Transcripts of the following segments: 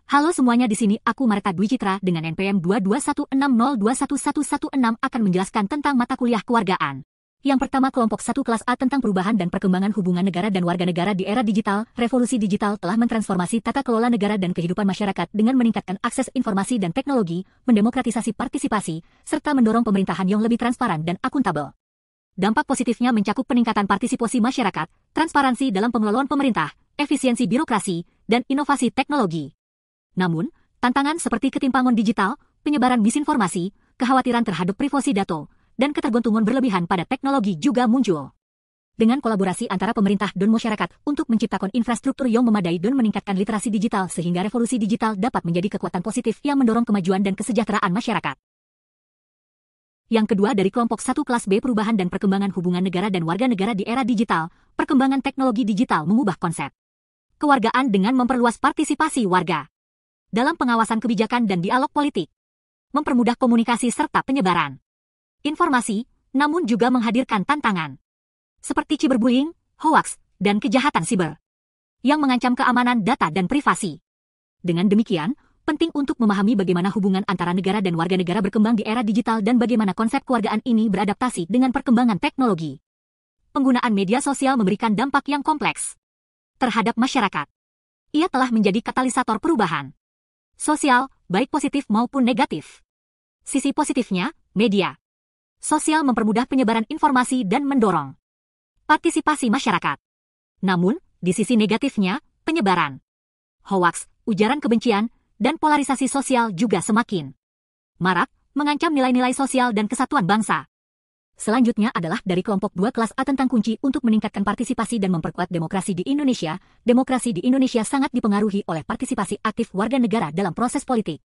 Halo semuanya, di sini aku Marta Dwi Citra dengan NPM 22160211116 akan menjelaskan tentang mata kuliah kewargaan. Yang pertama, kelompok 1 kelas A tentang perubahan dan perkembangan hubungan negara dan warga negara di era digital. Revolusi digital telah mentransformasi tata kelola negara dan kehidupan masyarakat dengan meningkatkan akses informasi dan teknologi, mendemokratisasi partisipasi, serta mendorong pemerintahan yang lebih transparan dan akuntabel. Dampak positifnya mencakup peningkatan partisipasi masyarakat, transparansi dalam pengelolaan pemerintah, efisiensi birokrasi, dan inovasi teknologi. Namun, tantangan seperti ketimpangan digital, penyebaran misinformasi, kekhawatiran terhadap privasi data, dan ketergantungan berlebihan pada teknologi juga muncul. Dengan kolaborasi antara pemerintah dan masyarakat untuk menciptakan infrastruktur yang memadai dan meningkatkan literasi digital sehingga revolusi digital dapat menjadi kekuatan positif yang mendorong kemajuan dan kesejahteraan masyarakat. Yang kedua, dari kelompok 1 kelas B, perubahan dan perkembangan hubungan negara dan warga negara di era digital. Perkembangan teknologi digital mengubah konsep kewargaan dengan memperluas partisipasi warga dalam pengawasan kebijakan dan dialog politik, mempermudah komunikasi serta penyebaran informasi, namun juga menghadirkan tantangan seperti cyberbullying, hoaks, dan kejahatan siber yang mengancam keamanan data dan privasi. Dengan demikian, penting untuk memahami bagaimana hubungan antara negara dan warga negara berkembang di era digital dan bagaimana konsep kewargaan ini beradaptasi dengan perkembangan teknologi. Penggunaan media sosial memberikan dampak yang kompleks terhadap masyarakat. Ia telah menjadi katalisator perubahan sosial, baik positif maupun negatif. Sisi positifnya, media sosial mempermudah penyebaran informasi dan mendorong partisipasi masyarakat. Namun, di sisi negatifnya, penyebaran hoaks, ujaran kebencian, dan polarisasi sosial juga semakin marak, mengancam nilai-nilai sosial dan kesatuan bangsa. Selanjutnya adalah dari kelompok 2 kelas A tentang kunci untuk meningkatkan partisipasi dan memperkuat demokrasi di Indonesia. Demokrasi di Indonesia sangat dipengaruhi oleh partisipasi aktif warga negara dalam proses politik,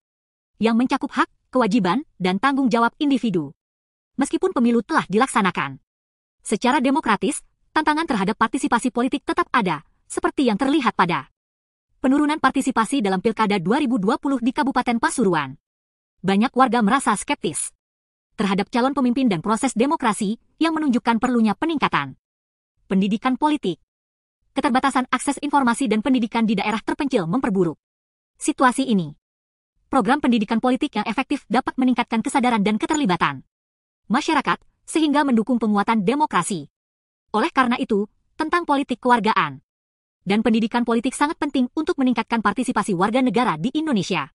yang mencakup hak, kewajiban, dan tanggung jawab individu. Meskipun pemilu telah dilaksanakan secara demokratis, tantangan terhadap partisipasi politik tetap ada, seperti yang terlihat pada penurunan partisipasi dalam Pilkada 2020 di Kabupaten Pasuruan. Banyak warga merasa skeptis terhadap calon pemimpin dan proses demokrasi yang menunjukkan perlunya peningkatan pendidikan politik. Keterbatasan akses informasi dan pendidikan di daerah terpencil memperburuk situasi ini. Program pendidikan politik yang efektif dapat meningkatkan kesadaran dan keterlibatan masyarakat sehingga mendukung penguatan demokrasi. Oleh karena itu, tentang politik kewargaan dan pendidikan politik sangat penting untuk meningkatkan partisipasi warga negara di Indonesia.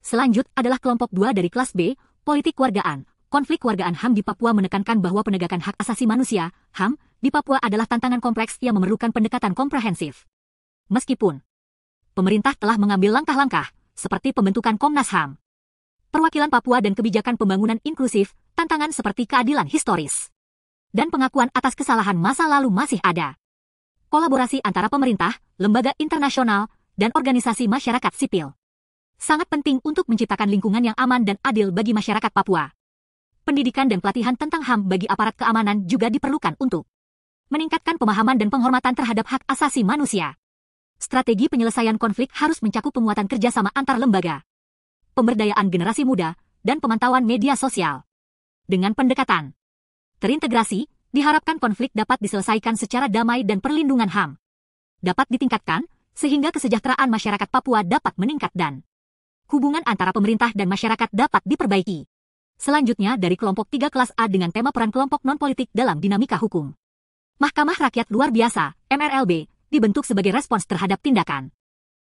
Selanjutnya adalah kelompok 2 dari kelas B, politik kewargaan. Konflik kewargaan HAM di Papua menekankan bahwa penegakan hak asasi manusia, HAM, di Papua adalah tantangan kompleks yang memerlukan pendekatan komprehensif. Meskipun pemerintah telah mengambil langkah-langkah, seperti pembentukan Komnas HAM, perwakilan Papua dan kebijakan pembangunan inklusif, tantangan seperti keadilan historis dan pengakuan atas kesalahan masa lalu masih ada. Kolaborasi antara pemerintah, lembaga internasional, dan organisasi masyarakat sipil sangat penting untuk menciptakan lingkungan yang aman dan adil bagi masyarakat Papua. Pendidikan dan pelatihan tentang HAM bagi aparat keamanan juga diperlukan untuk meningkatkan pemahaman dan penghormatan terhadap hak asasi manusia. Strategi penyelesaian konflik harus mencakup penguatan kerjasama antar lembaga, pemberdayaan generasi muda, dan pemantauan media sosial. Dengan pendekatan terintegrasi, diharapkan konflik dapat diselesaikan secara damai dan perlindungan HAM dapat ditingkatkan, sehingga kesejahteraan masyarakat Papua dapat meningkat dan hubungan antara pemerintah dan masyarakat dapat diperbaiki. Selanjutnya dari kelompok 3 kelas A dengan tema peran kelompok non-politik dalam dinamika hukum. Mahkamah Rakyat Luar Biasa, MRLB, dibentuk sebagai respons terhadap tindakan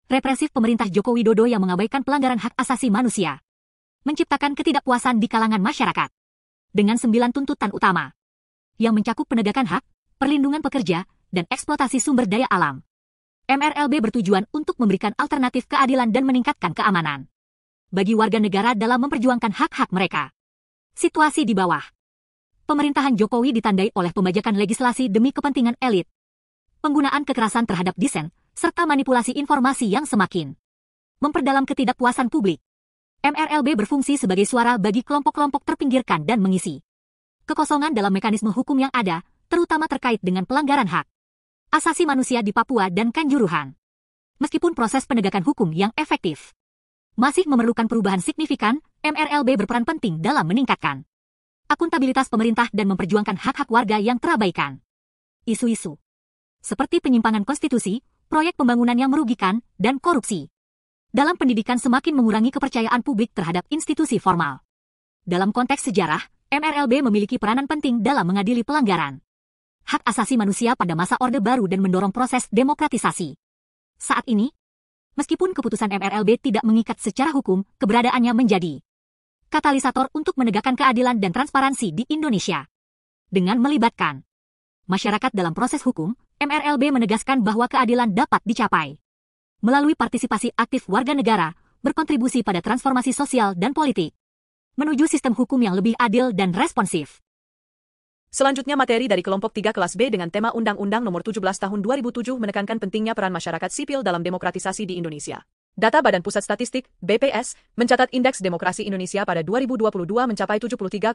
represif pemerintah Joko Widodo yang mengabaikan pelanggaran hak asasi manusia, menciptakan ketidakpuasan di kalangan masyarakat. Dengan 9 tuntutan utama, yang mencakup penegakan hak, perlindungan pekerja, dan eksploitasi sumber daya alam. MRLB bertujuan untuk memberikan alternatif keadilan dan meningkatkan keamanan bagi warga negara dalam memperjuangkan hak-hak mereka. Situasi di bawah pemerintahan Jokowi ditandai oleh pembajakan legislasi demi kepentingan elit, penggunaan kekerasan terhadap disen, serta manipulasi informasi yang semakin memperdalam ketidakpuasan publik. MRLB berfungsi sebagai suara bagi kelompok-kelompok terpinggirkan dan mengisi kekosongan dalam mekanisme hukum yang ada, terutama terkait dengan pelanggaran hak asasi manusia di Papua dan Kanjuruhan. Meskipun proses penegakan hukum yang efektif masih memerlukan perubahan signifikan, MRLB berperan penting dalam meningkatkan akuntabilitas pemerintah dan memperjuangkan hak-hak warga yang terabaikan. Isu-isu seperti penyimpangan konstitusi, proyek pembangunan yang merugikan, dan korupsi dalam pendidikan semakin mengurangi kepercayaan publik terhadap institusi formal. Dalam konteks sejarah, MRLB memiliki peranan penting dalam mengadili pelanggaran hak asasi manusia pada masa Orde Baru dan mendorong proses demokratisasi. Saat ini, meskipun keputusan MRLB tidak mengikat secara hukum, keberadaannya menjadi katalisator untuk menegakkan keadilan dan transparansi di Indonesia. Dengan melibatkan masyarakat dalam proses hukum, MRLB menegaskan bahwa keadilan dapat dicapai melalui partisipasi aktif warga negara, berkontribusi pada transformasi sosial dan politik, menuju sistem hukum yang lebih adil dan responsif. Selanjutnya materi dari kelompok 3 kelas B dengan tema Undang-Undang Nomor 17 Tahun 2007 menekankan pentingnya peran masyarakat sipil dalam demokratisasi di Indonesia. Data Badan Pusat Statistik, BPS, mencatat indeks demokrasi Indonesia pada 2022 mencapai 73,26,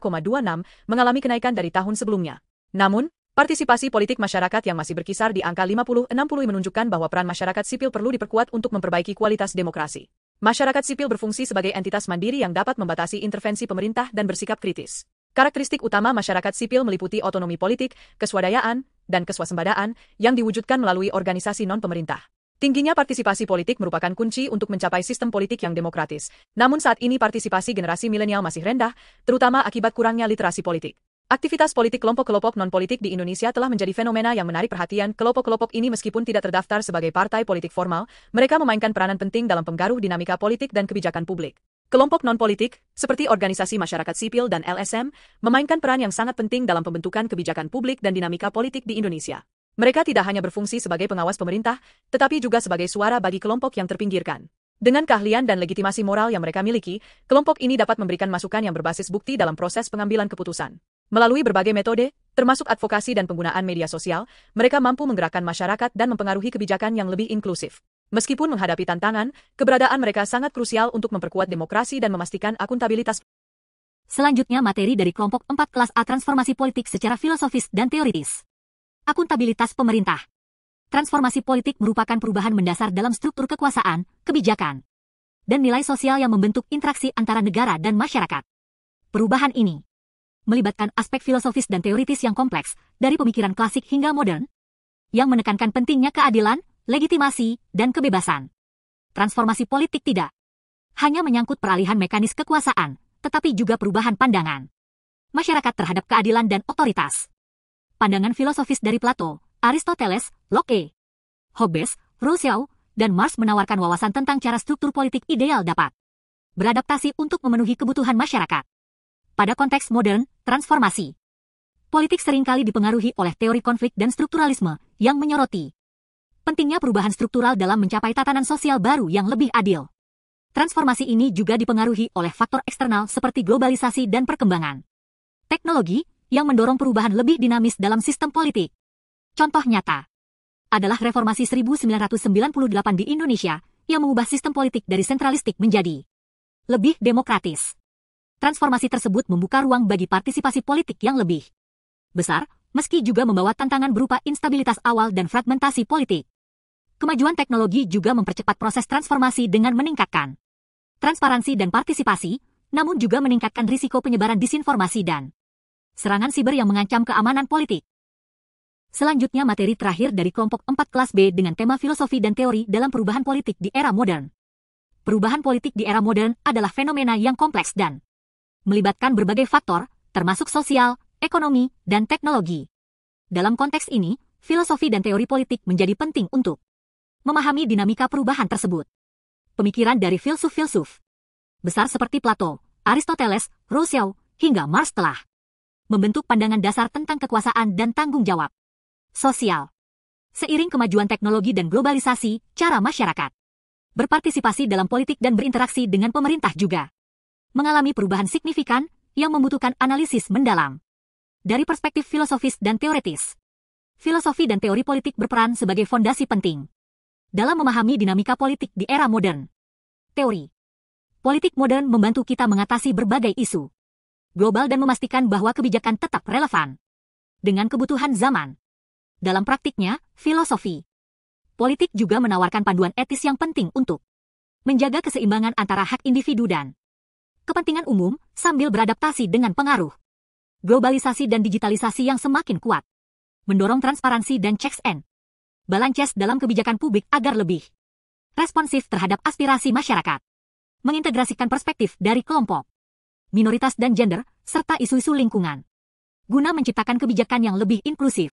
mengalami kenaikan dari tahun sebelumnya. Namun, partisipasi politik masyarakat yang masih berkisar di angka 50-60 menunjukkan bahwa peran masyarakat sipil perlu diperkuat untuk memperbaiki kualitas demokrasi. Masyarakat sipil berfungsi sebagai entitas mandiri yang dapat membatasi intervensi pemerintah dan bersikap kritis. Karakteristik utama masyarakat sipil meliputi otonomi politik, keswadayaan, dan keswasembadaan yang diwujudkan melalui organisasi non-pemerintah. Tingginya partisipasi politik merupakan kunci untuk mencapai sistem politik yang demokratis. Namun saat ini partisipasi generasi milenial masih rendah, terutama akibat kurangnya literasi politik. Aktivitas politik kelompok-kelompok non-politik di Indonesia telah menjadi fenomena yang menarik perhatian. Kelompok-kelompok ini meskipun tidak terdaftar sebagai partai politik formal, mereka memainkan peranan penting dalam pengaruh dinamika politik dan kebijakan publik. Kelompok non-politik, seperti organisasi masyarakat sipil dan LSM, memainkan peran yang sangat penting dalam pembentukan kebijakan publik dan dinamika politik di Indonesia. Mereka tidak hanya berfungsi sebagai pengawas pemerintah, tetapi juga sebagai suara bagi kelompok yang terpinggirkan. Dengan keahlian dan legitimasi moral yang mereka miliki, kelompok ini dapat memberikan masukan yang berbasis bukti dalam proses pengambilan keputusan. Melalui berbagai metode, termasuk advokasi dan penggunaan media sosial, mereka mampu menggerakkan masyarakat dan mempengaruhi kebijakan yang lebih inklusif. Meskipun menghadapi tantangan, keberadaan mereka sangat krusial untuk memperkuat demokrasi dan memastikan akuntabilitas. Selanjutnya materi dari kelompok 4 kelas A transformasi politik secara filosofis dan teoritis. Akuntabilitas pemerintah. Transformasi politik merupakan perubahan mendasar dalam struktur kekuasaan, kebijakan, dan nilai sosial yang membentuk interaksi antara negara dan masyarakat. Perubahan ini melibatkan aspek filosofis dan teoritis yang kompleks, dari pemikiran klasik hingga modern, yang menekankan pentingnya keadilan, legitimasi, dan kebebasan. Transformasi politik tidak hanya menyangkut peralihan mekanis kekuasaan, tetapi juga perubahan pandangan masyarakat terhadap keadilan dan otoritas. Pandangan filosofis dari Plato, Aristoteles, Locke, Hobbes, Rousseau, dan Marx menawarkan wawasan tentang cara struktur politik ideal dapat beradaptasi untuk memenuhi kebutuhan masyarakat. Pada konteks modern, transformasi politik seringkali dipengaruhi oleh teori konflik dan strukturalisme yang menyoroti pentingnya perubahan struktural dalam mencapai tatanan sosial baru yang lebih adil. Transformasi ini juga dipengaruhi oleh faktor eksternal seperti globalisasi dan perkembangan teknologi yang mendorong perubahan lebih dinamis dalam sistem politik. Contoh nyata adalah reformasi 1998 di Indonesia yang mengubah sistem politik dari sentralistik menjadi lebih demokratis. Transformasi tersebut membuka ruang bagi partisipasi politik yang lebih besar, meski juga membawa tantangan berupa instabilitas awal dan fragmentasi politik. Kemajuan teknologi juga mempercepat proses transformasi dengan meningkatkan transparansi dan partisipasi, namun juga meningkatkan risiko penyebaran disinformasi dan serangan siber yang mengancam keamanan politik. Selanjutnya materi terakhir dari kelompok 4 kelas B dengan tema filosofi dan teori dalam perubahan politik di era modern. Perubahan politik di era modern adalah fenomena yang kompleks dan melibatkan berbagai faktor, termasuk sosial, ekonomi, dan teknologi. Dalam konteks ini, filosofi dan teori politik menjadi penting untuk memahami dinamika perubahan tersebut. Pemikiran dari filsuf-filsuf besar seperti Plato, Aristoteles, Rousseau, hingga Marx telah membentuk pandangan dasar tentang kekuasaan dan tanggung jawab sosial. Seiring kemajuan teknologi dan globalisasi, cara masyarakat berpartisipasi dalam politik dan berinteraksi dengan pemerintah juga mengalami perubahan signifikan yang membutuhkan analisis mendalam. Dari perspektif filosofis dan teoritis, filosofi dan teori politik berperan sebagai fondasi penting dalam memahami dinamika politik di era modern. Teori politik modern membantu kita mengatasi berbagai isu global dan memastikan bahwa kebijakan tetap relevan dengan kebutuhan zaman. Dalam praktiknya, filosofi politik juga menawarkan panduan etis yang penting untuk menjaga keseimbangan antara hak individu dan kepentingan umum sambil beradaptasi dengan pengaruh globalisasi dan digitalisasi yang semakin kuat, mendorong transparansi dan checks and balances dalam kebijakan publik agar lebih responsif terhadap aspirasi masyarakat, mengintegrasikan perspektif dari kelompok, minoritas dan gender, serta isu-isu lingkungan, guna menciptakan kebijakan yang lebih inklusif.